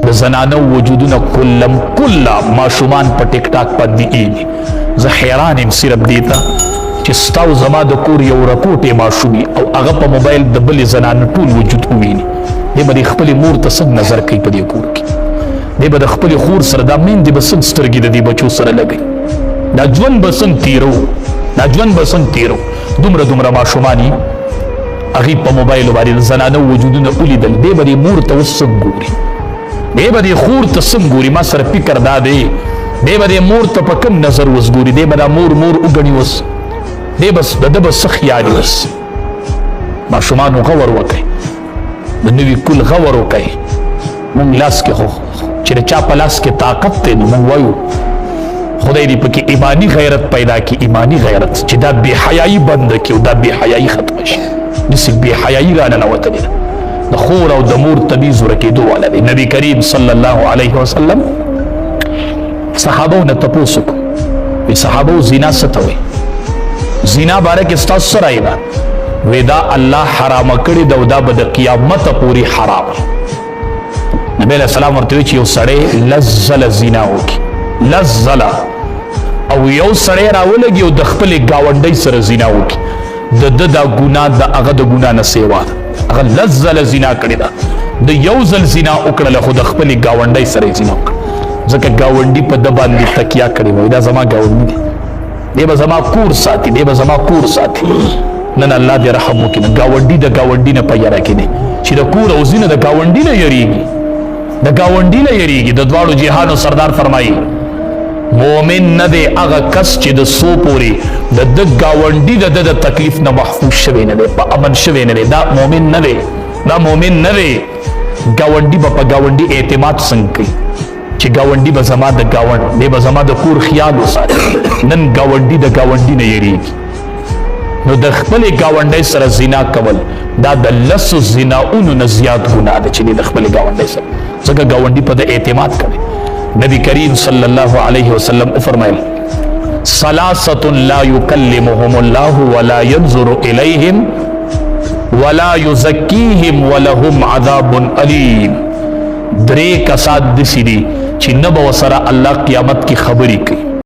د زنانو وجودونه کله ماشومان په ټیک ټاک باندې ایږي. زه حیران یم صرف دې ته چې ستا او زما د کور یو رپوټې ماشومي او هغه په موبایل د بلې زنانه ټول وجود وویني. دی به د خپلې مور ته څنګه نظر کوي په دې کور کې؟ دی به د خپلې خور سره دا میندې به څنګه سترګې د دې بچو سره لګوي؟ دا ژوند به څنګه تیرو؟ دومره ماشومان یي هغې په موبایلو باندې د زنانه وجودونه ولیدل. دی به دې مور ته اوس څنګه ګوري؟ دی به دې خور ته څنګه ګوري؟ ما سره فکر دا دی دی به دې مور ته په کوم نظر اوس ګوري؟ دی به دا مور وګڼي اوس؟ دی بس د ده به څه خیال وي؟ اوس ماشومانو غور وکئ، د نوي کل غور وکئ. مونږ لاس کې خو چې د چا په لاس کې طاقت دی نو مونږ وایو خدای دې پکې ایماني غیرت پیدا کړي، ایماني غیرت چې دا بې حیایي بنده کړي او دا بې حیایي ختمه شي. داسې بې حیایي راننوتلې ده. د خور او د مور تمیز ورکېدو والا دی. نبي کریم صلی الله علیه وسلم صحابو نه تپوس وکړو، وایي صحابو زنا څه ته وایي؟ زنا باره کې ستاسو څه رایې ده؟ وی دا الله حرامه کړې ده او دا به د قیامته پورې حرامه. نبی علیه السلام ورته وایي چې یو سړی لس ځله زنا وکړي، لس ځله، او یو سړی راولګي او د خپلې ګاونډۍ سره زنا وکړي، د ده دا ګناه د هغه د ګناه نه سیوا ده. هغه لس ځله زنا کړې ده، د یو ځل زنا وکړله خو د خپلې ګاونډۍ سره یې زنا وکړه، ځکه ګاونډي په ده باندې تکیه کړې وایي دا زما ګاونډي دی، دی به زما کور ساتي، دی به زما کور ساتي. نن الله دې رحم وکړي. نن ګاونډي د ګاونډي نه په یره کې دی چې د کور او زینه د ګاونډي نه یریږي، د ګاونډي نه یریږي. د دواړو جهانو سردار فرمایي مؤمن نه دی هغه کس چې د څو پورې د ده ګاونډي د ده د تکلیف نه محفوظ شوی نه دی، په امن شوی نه دی. دا مؤمن نه دی، دا مؤمن نه دی. ګاونډي به په ګاونډي اعتماد څنګه کوي چې ګاونډي به زما د ګاونډ دی به زما د کور خیال وساتي. نن ګاونډي د ګاونډي نه یریږي. نو د خپلې ګاونډۍ سره زنا کول دا د لسو زناؤنو نه زیات ګناه ده چې د خپلې ګاونډۍ سره، ځکه ګاونډي په ده اعتماد کوي. نبی کریم صلی الله علیه وسلم فرمایل ثلاثة لا يكلمهم الله ولا ينظر إليهم ولا يزكيهم ولهم عذاب أليم. درې کسان داسې دي چې نه به ورسره الله قیامت کې خبرې کوي،